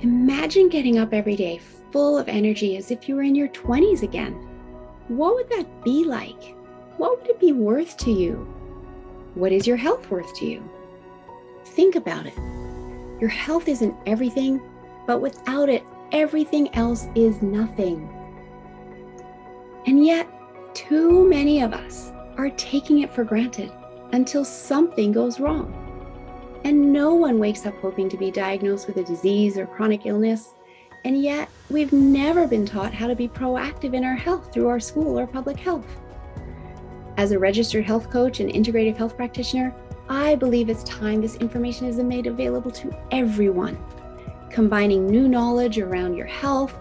Imagine getting up every day full of energy as if you were in your 20s again. What would that be like? What would it be worth to you? What is your health worth to you? Think about it. Your health isn't everything, but without it, everything else is nothing. And yet, too many of us are taking it for granted until something goes wrong. And no one wakes up hoping to be diagnosed with a disease or chronic illness. And yet, we've never been taught how to be proactive in our health through our school or public health. As a registered health coach and integrative health practitioner, I believe it's time this information is made available to everyone. Combining new knowledge around your health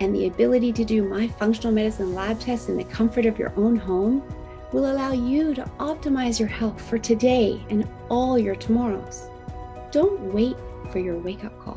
and the ability to do my functional medicine lab tests in the comfort of your own home will allow you to optimize your health for today and all your tomorrows. Don't wait for your wake-up call.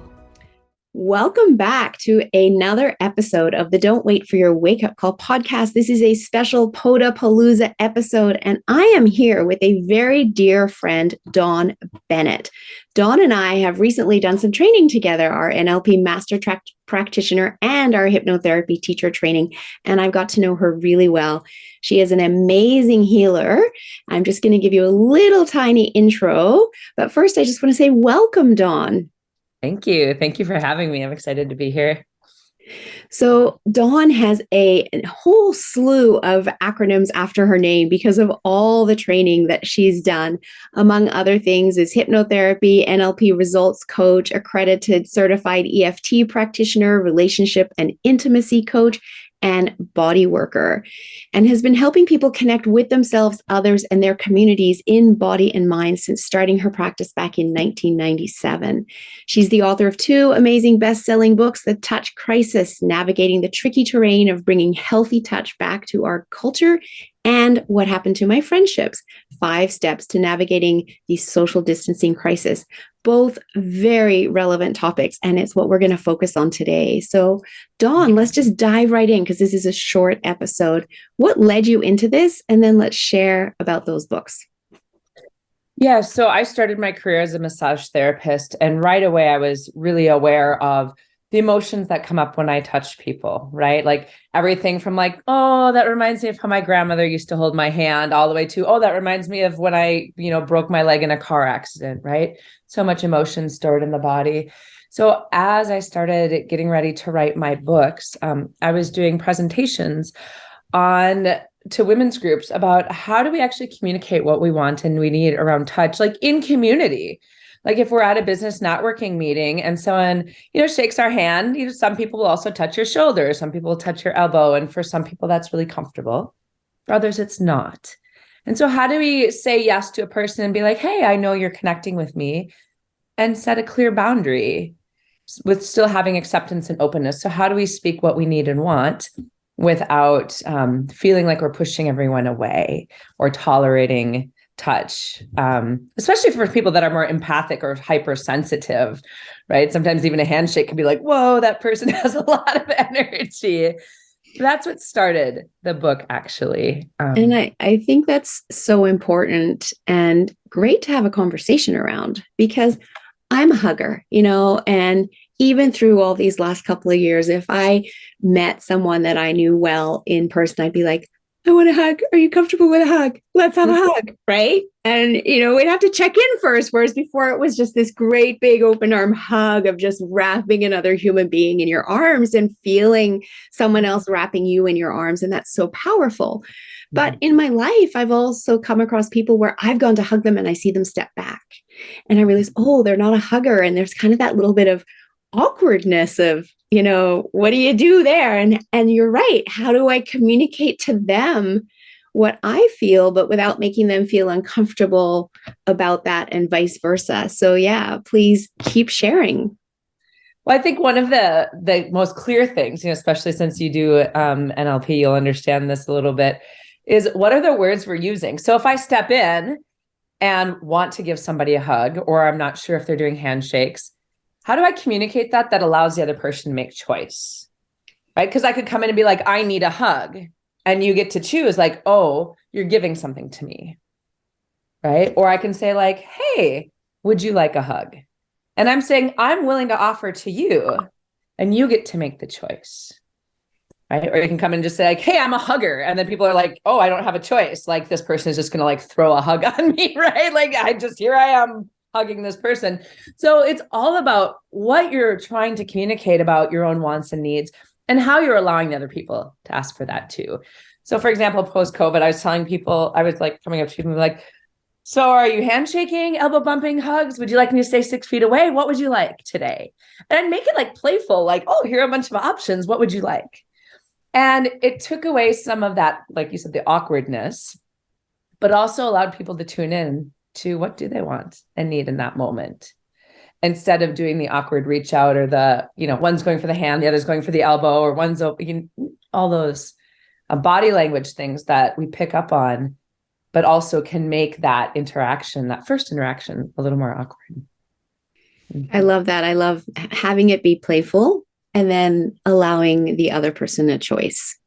Welcome back to another episode of the Don't Wait for Your Wake-Up Call podcast. This is a special Podapalooza episode, and I am here with a very dear friend, Dawn Bennett. Dawn and I have recently done some training together, our NLP Master Practitioner and our hypnotherapy teacher training, and I've got to know her really well. She is an amazing healer. I'm just going to give you a little tiny intro, but first I just want to say welcome, Dawn. Thank you. Thank you for having me. I'm excited to be here. So Dawn has a whole slew of acronyms after her name because of all the training that she's done. Among other things is hypnotherapy, NLP results coach, accredited certified EFT practitioner, relationship and intimacy coach, and body worker, and has been helping people connect with themselves, others, and their communities in body and mind since starting her practice back in 1997. She's the author of two amazing best-selling books, The Touch Crisis, Navigating the Tricky Terrain of Bringing Healthy Touch Back to Our Culture, and What Happened to My Friendships, 5 Steps to Navigating the Social Distancing Crisis. Both very relevant topics, and it's what we're going to focus on today. So, Dawn, let's just dive right in because this is a short episode. What led you into this? And then let's share about those books. Yeah, so I started my career as a massage therapist, and right away I was really aware of the emotions that come up when I touch people, right? Like everything from like, oh, that reminds me of how my grandmother used to hold my hand, all the way to, oh, that reminds me of when I, broke my leg in a car accident, right? So much emotion stored in the body. So as I started getting ready to write my books, I was doing presentations to women's groups about how do we actually communicate what we want and we need around touch, like in community. Like if we're at a business networking meeting and someone, shakes our hand, some people will also touch your shoulder. Some people will touch your elbow. And for some people, that's really comfortable. For others, it's not. And so how do we say yes to a person and be like, hey, I know you're connecting with me, and set a clear boundary with still having acceptance and openness? So how do we speak what we need and want without feeling like we're pushing everyone away or tolerating touch, especially for people that are more empathic or hypersensitive, right? Sometimes even a handshake can be like, whoa, that person has a lot of energy. That's what started the book, actually. And I think that's so important and great to have a conversation around, because I'm a hugger, and even through all these last couple of years, if I met someone that I knew well in person, I'd be like, I want a hug. Are you comfortable with a hug? Let's have a hug, right? And, we'd have to check in first, whereas before it was just this great big open arm hug of just wrapping another human being in your arms and feeling someone else wrapping you in your arms. And that's so powerful. But in my life, I've also come across people where I've gone to hug them and I see them step back. And I realize, oh, they're not a hugger. And there's kind of that little bit of awkwardness of, what do you do there? And you're right. How do I communicate to them what I feel, but without making them feel uncomfortable about that, and vice versa? So yeah, please keep sharing. Well, I think one of the most clear things, especially since you do NLP, you'll understand this a little bit, is what are the words we're using? So if I step in and want to give somebody a hug, or I'm not sure if they're doing handshakes, how do I communicate that allows the other person to make choice, right? Because I could come in and be like, I need a hug. And you get to choose like, oh, you're giving something to me, right? Or I can say like, hey, would you like a hug? And I'm saying, I'm willing to offer to you, and you get to make the choice. Right? Or you can come and just say like, hey, I'm a hugger. And then people are like, oh, I don't have a choice. Like this person is just going to like throw a hug on me, right? Like here I am hugging this person. So it's all about what you're trying to communicate about your own wants and needs and how you're allowing the other people to ask for that too. So for example, post-COVID, I was telling people, I was like coming up to people like, so are you handshaking, elbow bumping, hugs? Would you like me to stay 6 feet away? What would you like today? And I'd make it like playful, like, oh, here are a bunch of options. What would you like? And it took away some of that, like you said, the awkwardness, but also allowed people to tune in to what do they want and need in that moment. Instead of doing the awkward reach out or the, one's going for the hand, the other's going for the elbow, or one's all those body language things that we pick up on, but also can make that interaction, that first interaction, a little more awkward. I love that. I love having it be playful and then allowing the other person a choice,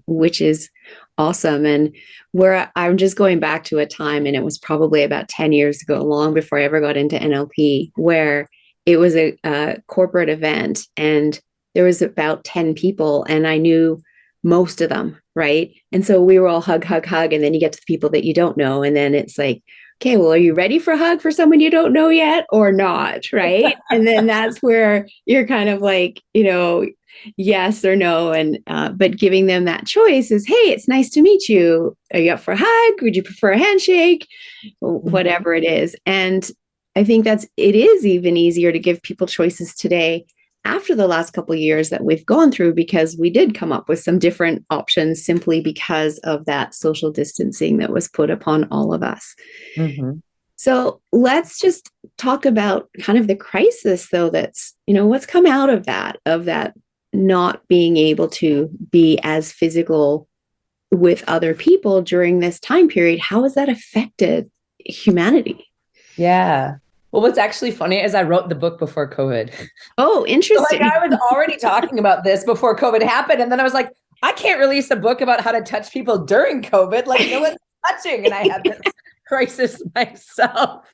which is awesome. And where I'm just going back to a time, and it was probably about 10 years ago, long before I ever got into NLP, where it was a corporate event and there was about 10 people and I knew most of them, right? And so we were all hug, hug, hug. And then you get to the people that you don't know. And then it's like, okay, well, are you ready for a hug for someone you don't know yet or not? Right. And then that's where you're kind of like, yes or no. And, but giving them that choice is, hey, it's nice to meet you. Are you up for a hug? Would you prefer a handshake? Whatever it is. And I think it is even easier to give people choices today after the last couple of years that we've gone through, because we did come up with some different options simply because of that social distancing that was put upon all of us. Mm-hmm. So let's just talk about kind of the crisis, though, that's, what's come out of that not being able to be as physical with other people during this time period. How has that affected humanity? Yeah. Well, what's actually funny is I wrote the book before COVID. Oh, interesting. So I was already talking about this before COVID happened. And then I was like, I can't release a book about how to touch people during COVID. Like no one's touching. And I had this crisis myself.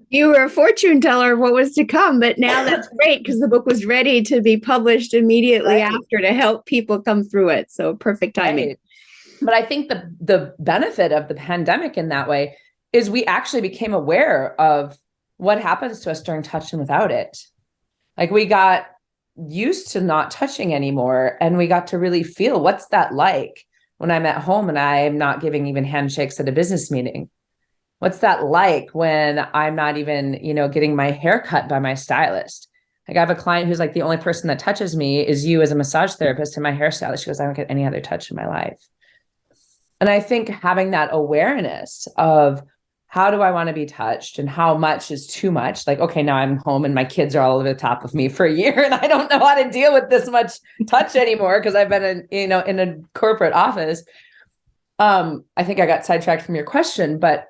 You were a fortune teller of what was to come, but now that's great because the book was ready to be published immediately after to help people come through it. So perfect timing. Right. But I think the benefit of the pandemic in that way is we actually became aware of what happens to us during touch and without it. Like we got used to not touching anymore. And we got to really feel what's that like when I'm at home and I am not giving even handshakes at a business meeting. What's that like when I'm not even, getting my hair cut by my stylist? Like I have a client who's like, the only person that touches me is you as a massage therapist and my hairstylist. She goes, I don't get any other touch in my life. And I think having that awareness of how do I want to be touched and how much is too much? Like, okay, now I'm home and my kids are all over the top of me for a year and I don't know how to deal with this much touch anymore because I've been in a corporate office. I think I got sidetracked from your question, but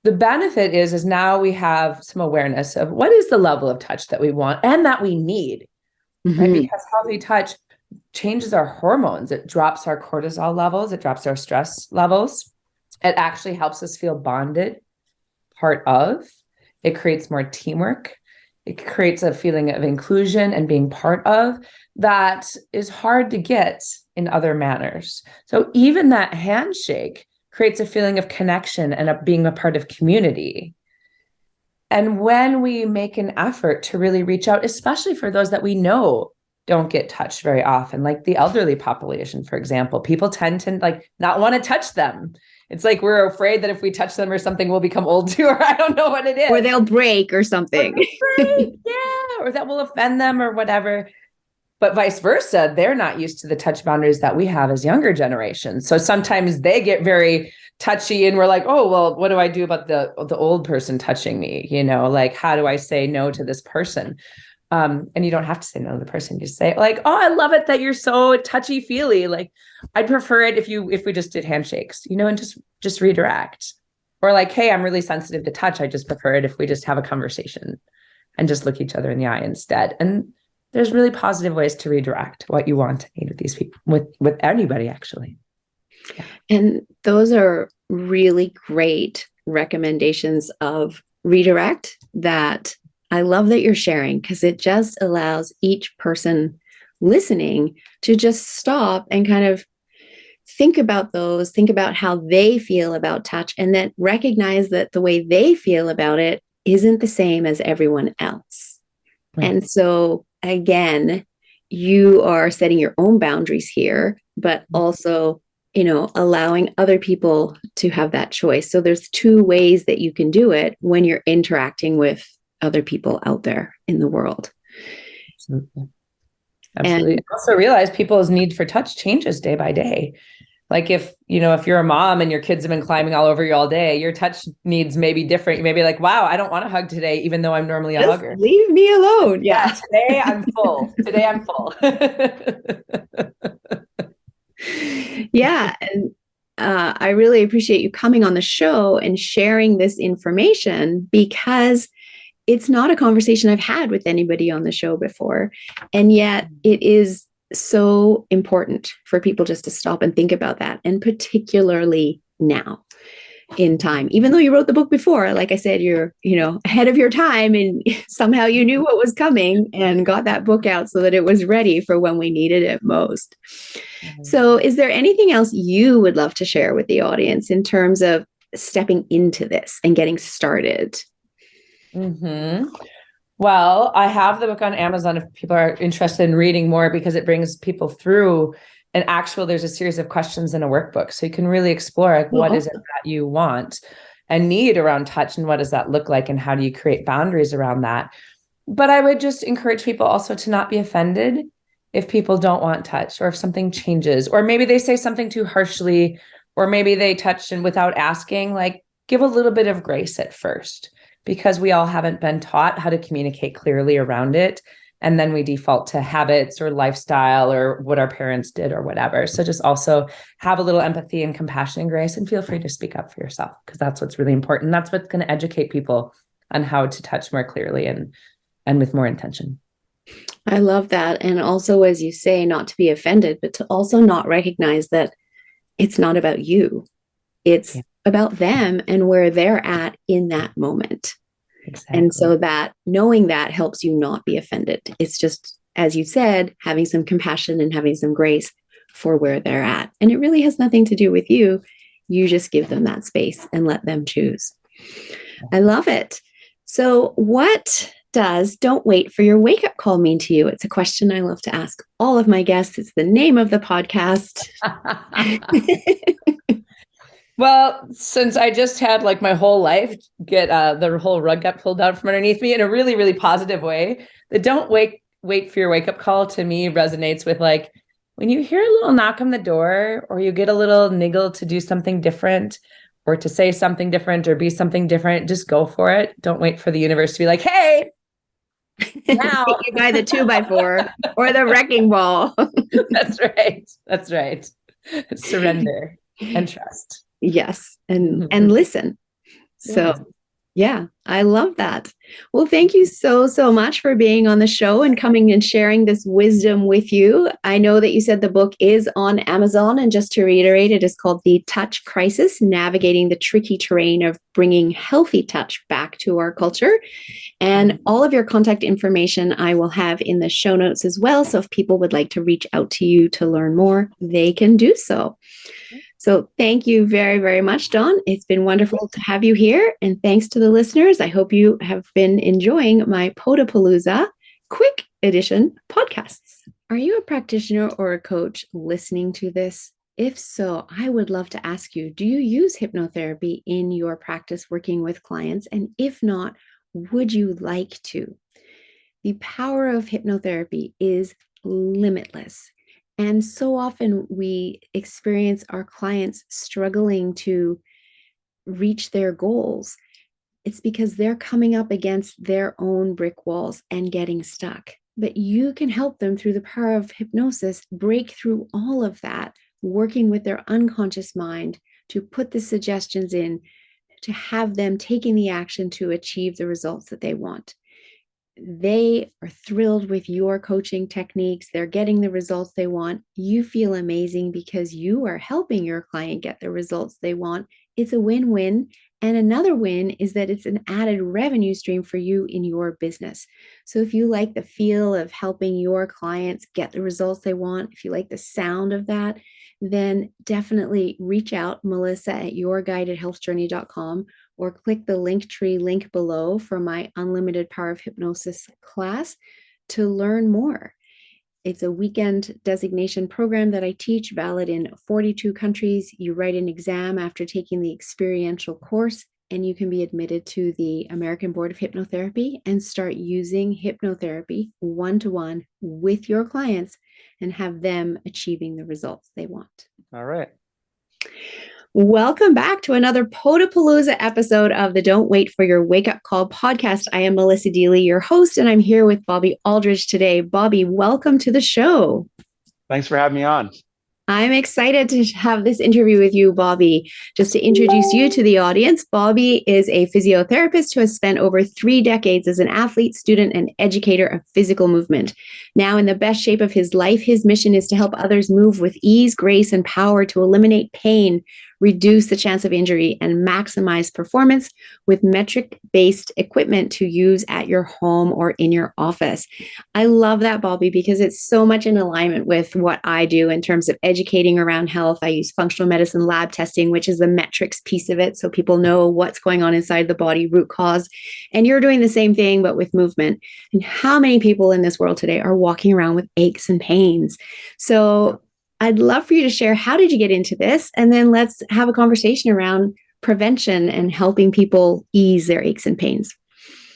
the benefit is now we have some awareness of what is the level of touch that we want and that we need, right? Because healthy touch changes our hormones. It drops our cortisol levels. It drops our stress levels. It actually helps us feel bonded, part of. It creates more teamwork. It creates a feeling of inclusion and being part of that is hard to get in other manners. So even that handshake creates a feeling of connection and of being a part of community. And when we make an effort to really reach out, especially for those that we know don't get touched very often, like the elderly population, for example, people tend to like not want to touch them. It's like we're afraid that if we touch them or something, we'll become old too, or I don't know what it is. Or they'll break or something. Or that will offend them or whatever. But vice versa, they're not used to the touch boundaries that we have as younger generations. So sometimes they get very touchy and we're like, oh, well, what do I do about the old person touching me? Like, how do I say no to this person? And you don't have to say no to the person. You say like, oh, I love it that you're so touchy feely. Like I'd prefer it if we just did handshakes, and just redirect. Or like, hey, I'm really sensitive to touch. I just prefer it if we just have a conversation and just look each other in the eye instead. And there's really positive ways to redirect what you want to need with these people, with anybody actually. Yeah. And those are really great recommendations of redirect that I love that you're sharing, because it just allows each person listening to just stop and kind of think about how they feel about touch, and then recognize that the way they feel about it isn't the same as everyone else. Right. And so again, you are setting your own boundaries here, but also, allowing other people to have that choice. So there's two ways that you can do it when you're interacting with other people out there in the world. Absolutely. Absolutely. And also realize people's need for touch changes day by day. Like if you're a mom and your kids have been climbing all over you all day, your touch needs may be different. You may be like, wow, I don't want to hug today, even though I'm normally a hugger. Leave me alone. Yeah. Today I'm full. Today I'm full. Yeah. And I really appreciate you coming on the show and sharing this information, because it's not a conversation I've had with anybody on the show before. And yet it is so important for people just to stop and think about that. And particularly now in time, even though you wrote the book before, like I said, you're, ahead of your time, and somehow you knew what was coming and got that book out so that it was ready for when we needed it most. Mm-hmm. So is there anything else you would love to share with the audience in terms of stepping into this and getting started? Mm-hmm. Well, I have the book on Amazon if people are interested in reading more, because it brings people through there's a series of questions in a workbook. So you can really explore what is it that you want and need around touch, and what does that look like, and how do you create boundaries around that? But I would just encourage people also to not be offended if people don't want touch, or if something changes, or maybe they say something too harshly, or maybe they touch and without asking, give a little bit of grace at first, because we all haven't been taught how to communicate clearly around it. And then we default to habits or lifestyle or what our parents did or whatever. So just also have a little empathy and compassion and grace, and feel free to speak up for yourself, because that's what's really important. That's what's going to educate people on how to touch more clearly and with more intention. I love that. And also, as you say, not to be offended, but to also not recognize that it's not about you. It's about them and where they're at in that moment. Exactly. And so that knowing that helps you not be offended. It's just, as you said, having some compassion and having some grace for where they're at. And it really has nothing to do with you. You just give them that space and let them choose. I love it. So what does "don't wait for your wake-up call" mean to you? It's a question I love to ask all of my guests. It's the name of the podcast. Well, since I just had my whole life get the whole rug got pulled out from underneath me in a really, really positive way, the "don't wait for your wake up call" to me resonates with when you hear a little knock on the door, or you get a little niggle to do something different, or to say something different, or be something different, just go for it. Don't wait for the universe to be like, hey, now you buy the 2x4 or the wrecking ball. That's right. That's right. Surrender and trust. Yes. And listen. So yeah, I love that. Well, thank you so, so much for being on the show and coming and sharing this wisdom with you. I know that you said the book is on Amazon, and just to reiterate, it is called The Touch Crisis: Navigating the Tricky Terrain of Bringing Healthy Touch Back to Our Culture. And all of your contact information I will have in the show notes as well. So if people would like to reach out to you to learn more, they can do so. So thank you very, very much, Dawn. It's been wonderful to have you here. And thanks to the listeners. I hope you have been enjoying my Podapalooza quick edition podcasts. Are you a practitioner or a coach listening to this? If so, I would love to ask you, do you use hypnotherapy in your practice working with clients? And if not, would you like to? The power of hypnotherapy is limitless. And so often we experience our clients struggling to reach their goals. It's because they're coming up against their own brick walls and getting stuck. But you can help them through the power of hypnosis break through all of that, working with their unconscious mind to put the suggestions in, to have them taking the action to achieve the results that they want. They are thrilled with your coaching techniques. They're getting the results they want. You feel amazing because you are helping your client get the results they want. It's a win-win, And another win is that it's an added revenue stream for you in your business. So if you like the feel of helping your clients get the results they want, if you like the sound of that, then definitely reach out, Melissa at yourguidedhealthjourney.com, or click the Linktree link below for my Unlimited Power of Hypnosis class to learn more. It's a weekend designation program that I teach, valid in 42 countries. You write an exam after taking the experiential course, and you can be admitted to the American Board of Hypnotherapy and start using hypnotherapy one-to-one with your clients and have them achieving the results they want. All right. Welcome back to another Podapalooza episode of the Don't Wait for Your Wake Up Call podcast. I am Melissa Deely, your host, and I'm here with Bobby Aldridge today. Bobby, welcome to the show. Thanks for having me on. I'm excited to have this interview with you, Bobby. Just to introduce you to the audience, Bobby is a physiotherapist who has spent over 3 decades as an athlete, student, and educator of physical movement. Now in the best shape of his life, his mission is to help others move with ease, grace, and power to eliminate pain, reduce the chance of injury, and maximize performance with metric-based equipment to use at your home or in your office. I love that, Bobby, because it's so much in alignment with what I do in terms of educating around health. I use functional medicine lab testing, which is the metrics piece of it, so people know what's going on inside the body, root cause. And you're doing the same thing, but with movement. And how many people in this world today are walking around with aches and pains? So I'd love for you to share, how did you get into this? And then let's have a conversation around prevention and helping people ease their aches and pains.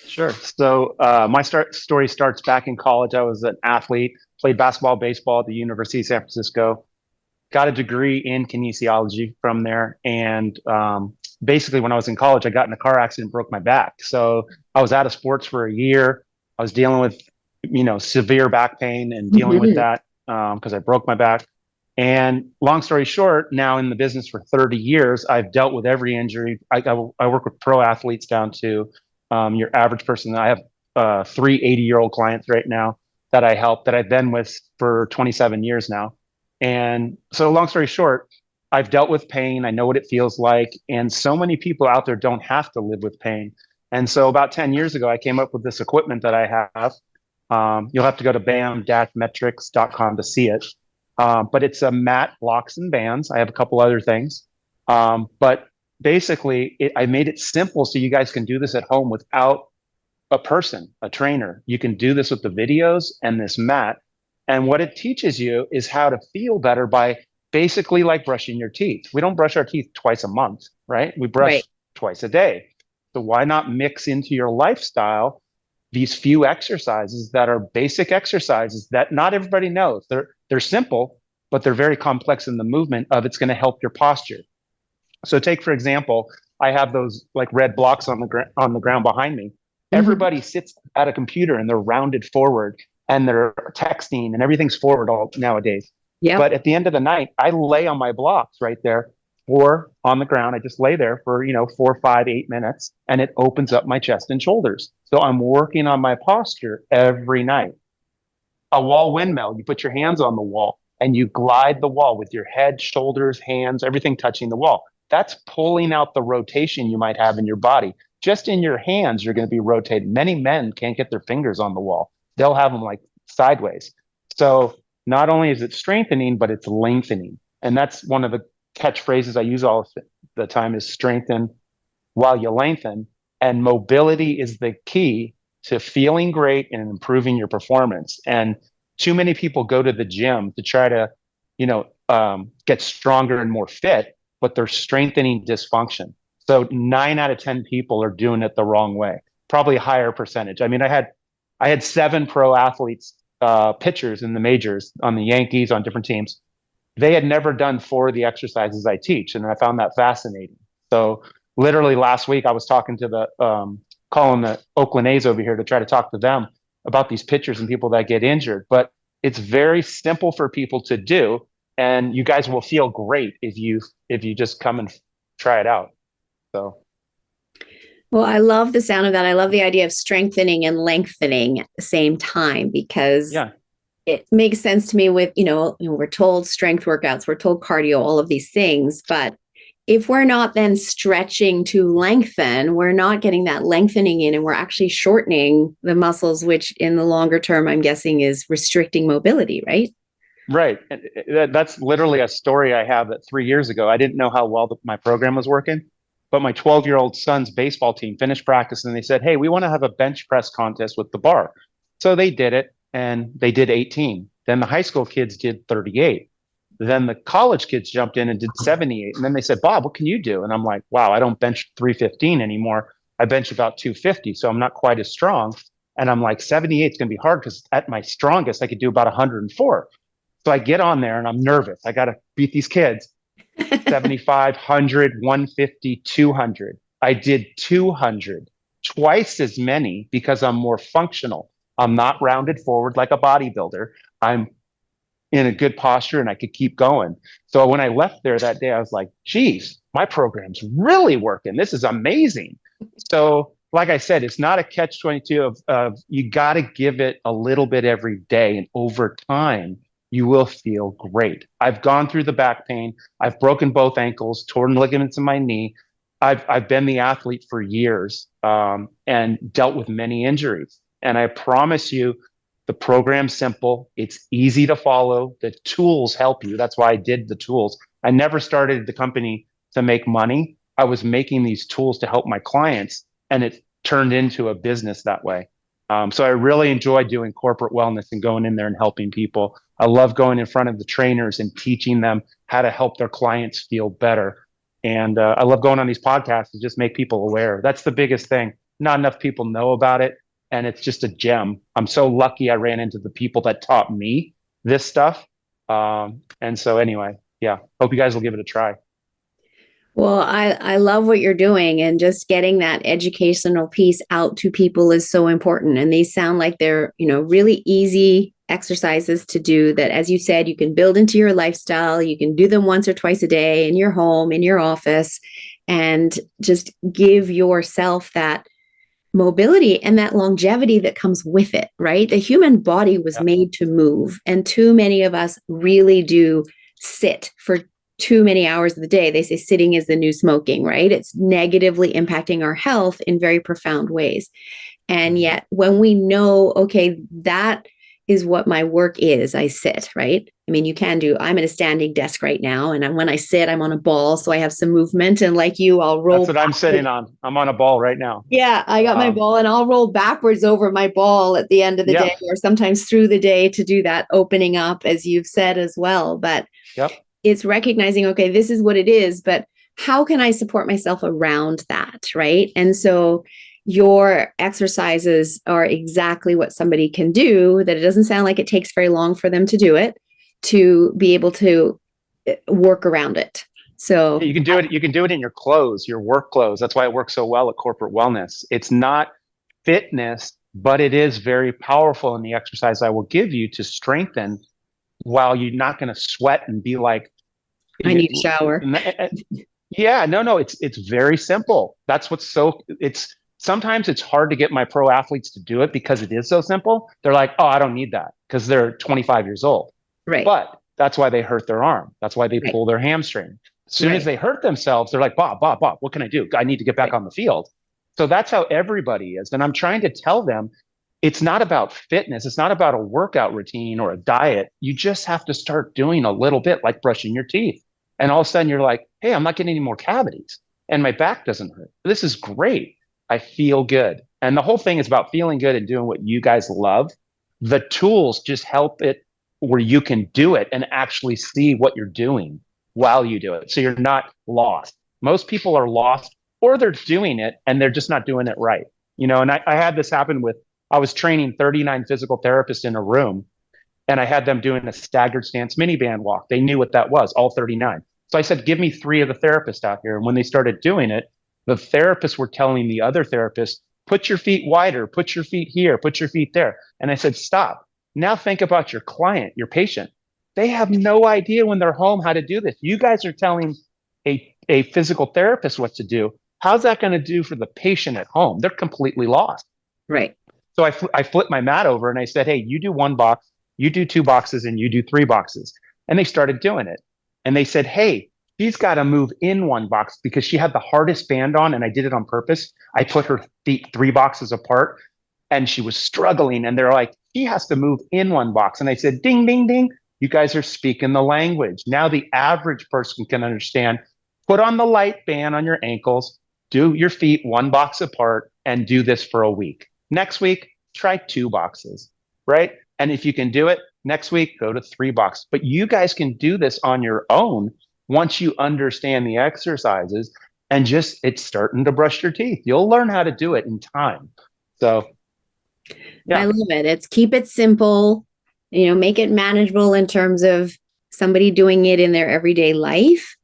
Sure. So my story starts back in college. I was an athlete, played basketball, baseball at the University of San Francisco, got a degree in kinesiology from there. And basically when I was in college, I got in a car accident and broke my back. So I was out of sports for a year. I was dealing with, severe back pain and dealing with that because I broke my back. And long story short, now in the business for 30 years, I've dealt with every injury. I work with pro athletes down to your average person. I have 3 80-year-old clients right now that I help, that I've been with for 27 years now. And so long story short, I've dealt with pain. I know what it feels like. And so many people out there don't have to live with pain. And so about 10 years ago, I came up with this equipment that I have. You'll have to go to bam-metrics.com to see it. But it's a mat, blocks, and bands. I have a couple other things. But basically, I made it simple so you guys can do this at home without a person, a trainer. You can do this with the videos and this mat. And what it teaches you is how to feel better by basically like brushing your teeth. We don't brush our teeth twice a month, right? We brush twice a day. So why not mix into your lifestyle these few exercises that are basic exercises that not everybody knows. They're simple, but they're very complex in the movement of it's going to help your posture. So take, for example, I have those like red blocks on the ground behind me. Everybody sits at a computer and they're rounded forward and they're texting and everything's forward all nowadays. Yeah. But at the end of the night, I lay on my blocks right there or on the ground. I just lay there for, 4, 5, 8 minutes and it opens up my chest and shoulders. So I'm working on my posture every night. A wall windmill, you put your hands on the wall and you glide the wall with your head, shoulders, hands, everything touching the wall. That's pulling out the rotation you might have in your body. Just in your hands, you're going to be rotating. Many men can't get their fingers on the wall. They'll have them like sideways. So not only is it strengthening, but it's lengthening. And that's one of the catchphrases I use all the time is strengthen while you lengthen. And mobility is the key to feeling great and improving your performance. And too many people go to the gym to try to, get stronger and more fit, but they're strengthening dysfunction. So 9 out of 10 people are doing it the wrong way, probably a higher percentage. I mean, I had 7 pro athletes, pitchers in the majors on the Yankees, on different teams. They had never done 4 of the exercises I teach. And I found that fascinating. So literally last week, I was talking to calling the Oakland A's over here to try to talk to them about these pitchers and people that get injured. But it's very simple for people to do. And you guys will feel great if you just come and try it out. So. Well, I love the sound of that. I love the idea of strengthening and lengthening at the same time, because it makes sense to me with, we're told strength workouts, we're told cardio, all of these things, but if we're not then stretching to lengthen, we're not getting that lengthening in, and we're actually shortening the muscles, which in the longer term, I'm guessing, is restricting mobility, right? Right. And that's literally a story I have that 3 years ago. I didn't know how well my program was working, but my 12-year-old son's baseball team finished practice and they said, hey, we want to have a bench press contest with the bar. So they did it and they did 18. Then the high school kids did 38. Then the college kids jumped in and did 78. And then they said, Bob, what can you do? And I'm like, wow, I don't bench 315 anymore. I bench about 250. So I'm not quite as strong. And I'm like, 78 is going to be hard because at my strongest, I could do about 104. So I get on there and I'm nervous. I got to beat these kids. 75, 100, 150, 200. I did 200, twice as many because I'm more functional. I'm not rounded forward like a bodybuilder. I'm in a good posture and I could keep going. So when I left there that day, I was like, geez, my program's really working. This is amazing. So like I said, it's not a catch-22 of you got to give it a little bit every day. And over time, you will feel great. I've gone through the back pain. I've broken both ankles, torn ligaments in my knee. I've been the athlete for years and dealt with many injuries. And I promise you, the program's simple. It's easy to follow. The tools help you. That's why I did the tools. I never started the company to make money. I was making these tools to help my clients, and it turned into a business that way. So I really enjoy doing corporate wellness and going in there and helping people. I love going in front of the trainers and teaching them how to help their clients feel better. And I love going on these podcasts to just make people aware. That's the biggest thing. Not enough people know about it. And it's just a gem. I'm so lucky I ran into the people that taught me this stuff. And so anyway, yeah, hope you guys will give it a try. Well, I love what you're doing, and just getting that educational piece out to people is so important. And these sound like they're, really easy exercises to do that, as you said, you can build into your lifestyle. You can do them once or twice a day in your home, in your office, and just give yourself that mobility and that longevity that comes with it, right? The human body was made to move, and too many of us really do sit for too many hours of the day. They say sitting is the new smoking, right? It's negatively impacting our health in very profound ways. And yet when we know, okay, that is what my work is, I sit, right? I mean, I'm at a standing desk right now. And when I sit, I'm on a ball. So I have some movement. And like you, I'll roll. That's what I'm sitting on. I'm on a ball right now. Yeah, I got my ball and I'll roll backwards over my ball at the end of the day, or sometimes through the day to do that opening up, as you've said as well. But it's recognizing, okay, this is what it is, but how can I support myself around that, right? And so your exercises are exactly what somebody can do, that it doesn't sound like it takes very long for them to do it, to be able to work around it. So you can do it. You can do it in your clothes, your work clothes. That's why it works so well at corporate wellness. It's not fitness, but it is very powerful in the exercise I will give you to strengthen while you're not going to sweat and be like, I need a shower. Yeah, no, it's very simple. That's what's sometimes it's hard to get my pro athletes to do it because it is so simple. They're like, oh, I don't need that, because they're 25 years old. Right. But that's why they hurt their arm. That's why they pull their hamstring. As soon as they hurt themselves, they're like, Bob, what can I do? I need to get back on the field. So that's how everybody is. And I'm trying to tell them, it's not about fitness. It's not about a workout routine or a diet. You just have to start doing a little bit, like brushing your teeth. And all of a sudden you're like, hey, I'm not getting any more cavities and my back doesn't hurt. This is great. I feel good. And the whole thing is about feeling good and doing what you guys love. The tools just help it where you can do it and actually see what you're doing while you do it. So you're not lost. Most people are lost, or they're doing it and they're just not doing it right. And I had this happen I was training 39 physical therapists in a room, and I had them doing a staggered stance mini band walk. They knew what that was, all 39. So I said, give me 3 of the therapists out here. And when they started doing it, the therapists were telling the other therapists, put your feet wider, put your feet here, put your feet there. And I said, stop. Now think about your client, your patient. They have no idea when they're home how to do this. You guys are telling a physical therapist what to do. How's that going to do for the patient at home? They're completely lost. Right. So I flipped my mat over and I said, hey, you do 1 box, you do 2 boxes, and you do 3 boxes. And they started doing it. And they said, hey, she's got to move in one box because she had the hardest band on, and I did it on purpose. I put her feet 3 boxes apart, and she was struggling. And they're like, she has to move in one box. And I said, ding, ding, ding. You guys are speaking the language. Now the average person can understand. Put on the light band on your ankles, do your feet 1 box apart, and do this for a week. Next week, try 2 boxes, right? And if you can do it, next week, go to 3 boxes. But you guys can do this on your own once you understand the exercises, and just it's starting to brush your teeth. You'll learn how to do it in time. So, yeah. I love it. It's keep it simple, make it manageable in terms of somebody doing it in their everyday life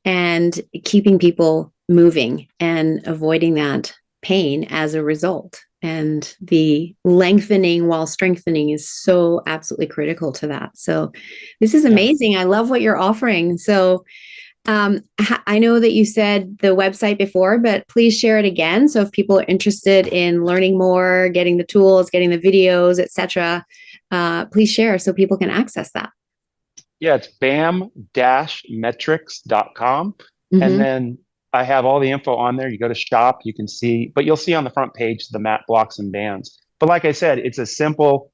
and keeping people moving and avoiding that pain as a result. And the lengthening while strengthening is so absolutely critical to that. So this is amazing. I love what you're offering. So I know that you said the website before, but please share it again. So if people are interested in learning more, getting the tools, getting the videos, etc., please share so people can access that. Yeah, it's bam-metrics.com. Mm-hmm. And then I have all the info on there. You go to shop, you can see, but you'll see on the front page the mat blocks and bands. But like I said, it's a simple,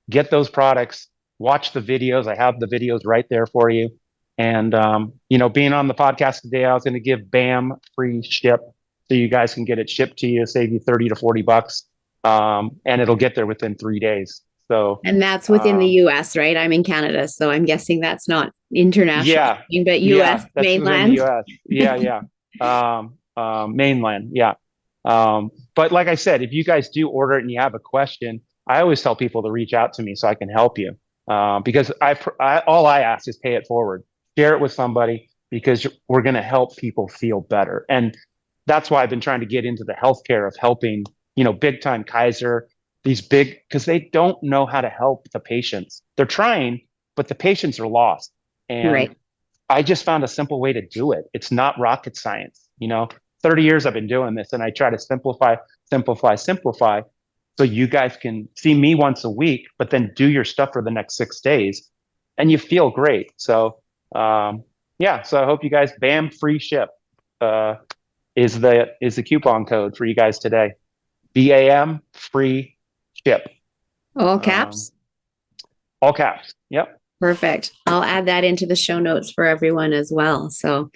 get those products, watch the videos. I have the videos right there for you. And, being on the podcast today, I was going to give BAM free ship so you guys can get it shipped to you, save you $30 to $40. And it'll get there within 3 days. So, and that's within the US, right? I'm in Canada, so I'm guessing that's not international. Yeah, but US mainland. US. Yeah. Mainland. Yeah. But like I said, if you guys do order it and you have a question, I always tell people to reach out to me so I can help you. Because all I ask is pay it forward, share it with somebody, because we're going to help people feel better. And that's why I've been trying to get into the healthcare of helping, big time Kaiser, because they don't know how to help the patients. They're trying, but the patients are lost. And right. I just found a simple way to do it. It's not rocket science. 30 years I've been doing this, and I try to simplify, so you guys can see me once a week, but then do your stuff for the next 6 days, and you feel great. So, so I hope you guys, BAM free ship is the coupon code for you guys today. BAM free ship. All caps? All caps. Yep. Perfect. I'll add that into the show notes for everyone as well. So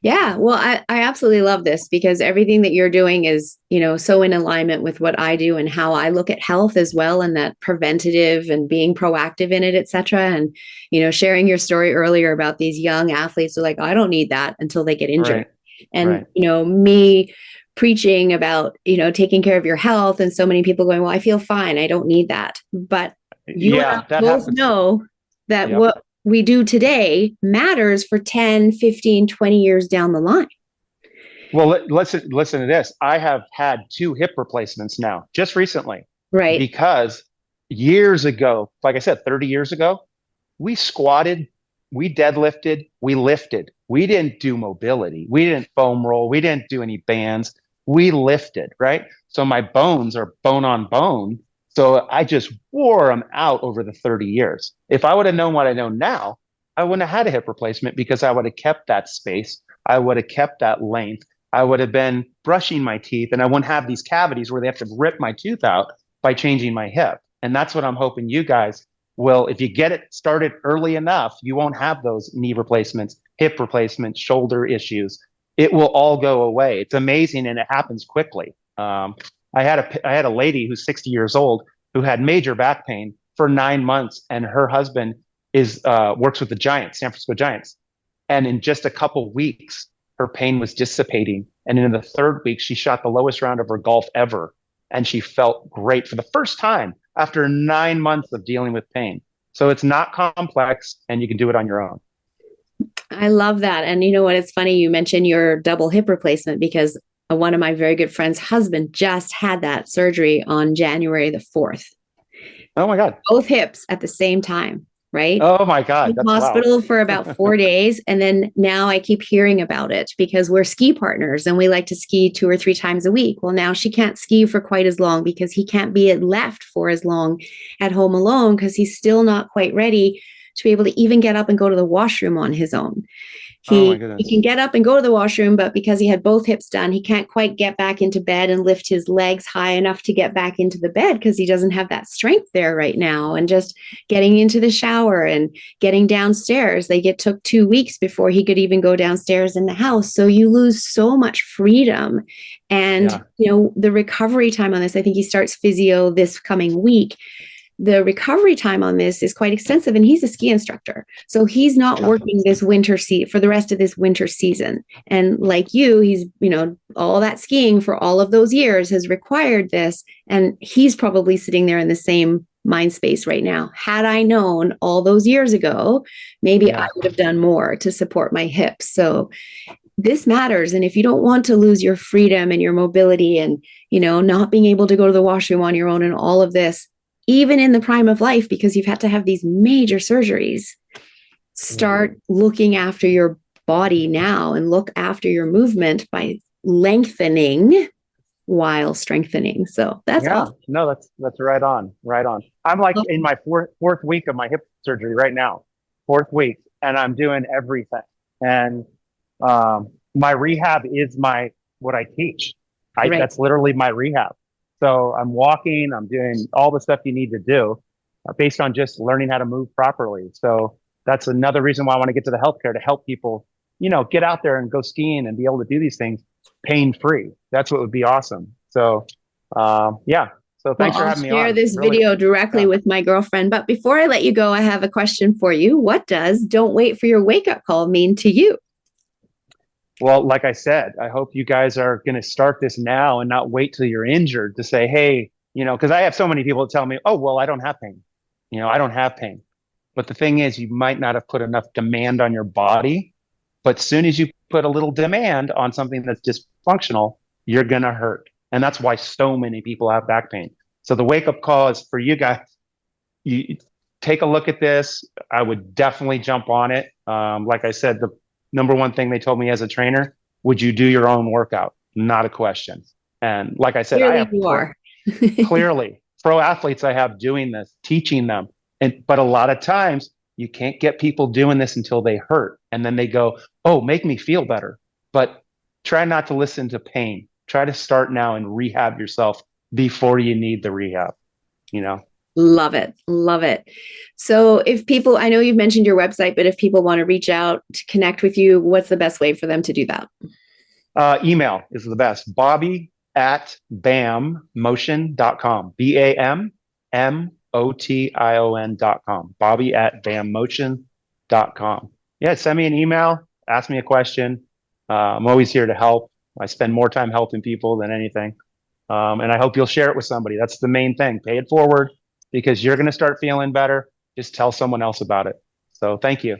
yeah, well, I absolutely love this because everything that you're doing is, so in alignment with what I do and how I look at health as well, and that preventative and being proactive in it, et cetera. And, sharing your story earlier about these young athletes who are like, I don't need that until they get injured. Right. And, me preaching about, taking care of your health, and so many people going, well, I feel fine, I don't need that. But you and I both know that what we do today matters for 10, 15, 20 years down the line. Well, listen to this. I have had 2 hip replacements now, just recently. Right. Because years ago, like I said, 30 years ago, we squatted, we deadlifted, we lifted. We didn't do mobility. We didn't foam roll. We didn't do any bands. We lifted, right? So my bones are bone on bone. So I just wore them out over the 30 years. If I would have known what I know now, I wouldn't have had a hip replacement, because I would have kept that space. I would have kept that length. I would have been brushing my teeth, and I wouldn't have these cavities where they have to rip my tooth out by changing my hip. And that's what I'm hoping you guys will, if you get it started early enough, you won't have those knee replacements, hip replacements, shoulder issues. It will all go away. It's amazing, and it happens quickly. I had a lady who's 60 years old who had major back pain for 9 months, and her husband works with the Giants, San Francisco Giants. And in just a couple weeks, her pain was dissipating. And in the 3rd week, she shot the lowest round of her golf ever. And she felt great for the first time after 9 months of dealing with pain. So it's not complex, and you can do it on your own. I love that. And you know what? It's funny you mentioned your double hip replacement, because one of my very good friend's husband just had that surgery on January the 4th. Oh my God. Both hips at the same time, right? Oh my God. In the hospital for about 4 days. And then now I keep hearing about it because we're ski partners and we like to ski 2 or 3 times a week. Well, now she can't ski for quite as long because he can't be left for as long at home alone, because he's still not quite ready to be able to even get up and go to the washroom on his own. Oh my He goodness. can get up and go to the washroom, but because he had both hips done, he can't quite get back into bed and lift his legs high enough to get back into the bed because he doesn't have that strength there right now. And just getting into the shower and getting downstairs, it took 2 weeks before he could even go downstairs in the house. So you lose so much freedom. And, the recovery time on this, I think he starts physio this coming week. The recovery time on this is quite extensive, and he's a ski instructor. So he's not working this winter for the rest of this winter season. And like you, he's, all that skiing for all of those years has required this. And he's probably sitting there in the same mind space right now. Had I known all those years ago, maybe I would have done more to support my hips. So this matters. And if you don't want to lose your freedom and your mobility and, not being able to go to the washroom on your own and all of this, even in the prime of life, because you've had to have these major surgeries, start looking after your body now and look after your movement by lengthening while strengthening. So that's awesome. No, that's right on. I'm like in my fourth week of my hip surgery right now, 4th week, and I'm doing everything. And my rehab is what I teach. That's literally my rehab. So I'm walking, I'm doing all the stuff you need to do based on just learning how to move properly. So that's another reason why I want to get to the healthcare, to help people, get out there and go skiing and be able to do these things pain-free. That's what would be awesome. So, So thanks for having me on. I'll share this video directly with my girlfriend. But before I let you go, I have a question for you. What does "don't wait for your wake-up call" mean to you? Well, like I said, I hope you guys are going to start this now and not wait till you're injured to say, hey, because I have so many people tell me, oh, well, I don't have pain. I don't have pain. But the thing is, you might not have put enough demand on your body. But as soon as you put a little demand on something that's dysfunctional, you're going to hurt. And that's why so many people have back pain. So the wake up call is for you guys. You take a look at this. I would definitely jump on it. Like I said, the number one thing they told me as a trainer, would you do your own workout? Not a question. And like I said, clearly pro athletes I have doing this, teaching them. But a lot of times you can't get people doing this until they hurt. And then they go, oh, make me feel better. But try not to listen to pain. Try to start now and rehab yourself before you need the rehab, Love it. Love it. So if people, I know you've mentioned your website, but if people want to reach out to connect with you, what's the best way for them to do that? Email is the best. Bobby@bammotion.com. BAMMOTION.com. Bobby@bammotion.com. Yeah, send me an email. Ask me a question. I'm always here to help. I spend more time helping people than anything. And I hope you'll share it with somebody. That's the main thing. Pay it forward, because you're going to start feeling better. Just tell someone else about it. So thank you.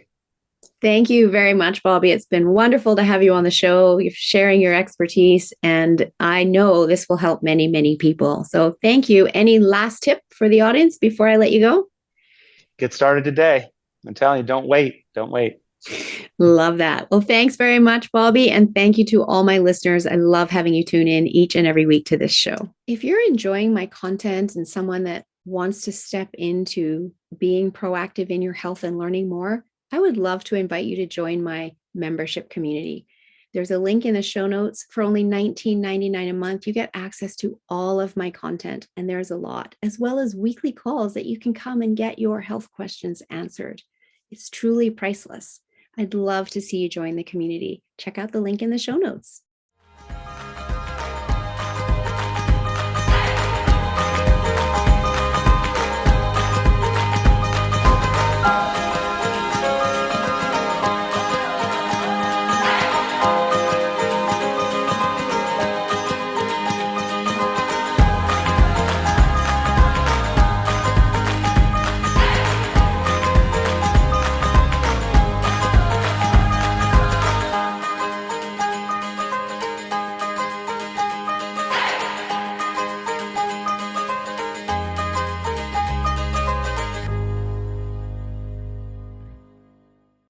Thank you very much, Bobby. It's been wonderful to have you on the show. You're sharing your expertise, and I know this will help many, many people. So thank you. Any last tip for the audience before I let you go? Get started today. I'm telling you, don't wait. Don't wait. Love that. Well, thanks very much, Bobby. And thank you to all my listeners. I love having you tune in each and every week to this show. If you're enjoying my content and someone that wants to step into being proactive in your health and learning more, I would love to invite you to join my membership community. There's a link in the show notes. For only $19.99 a month, you get access to all of my content, and there's a lot, as well as weekly calls that you can come and get your health questions answered. It's truly priceless. I'd love to see you join the community. Check out the link in the show notes.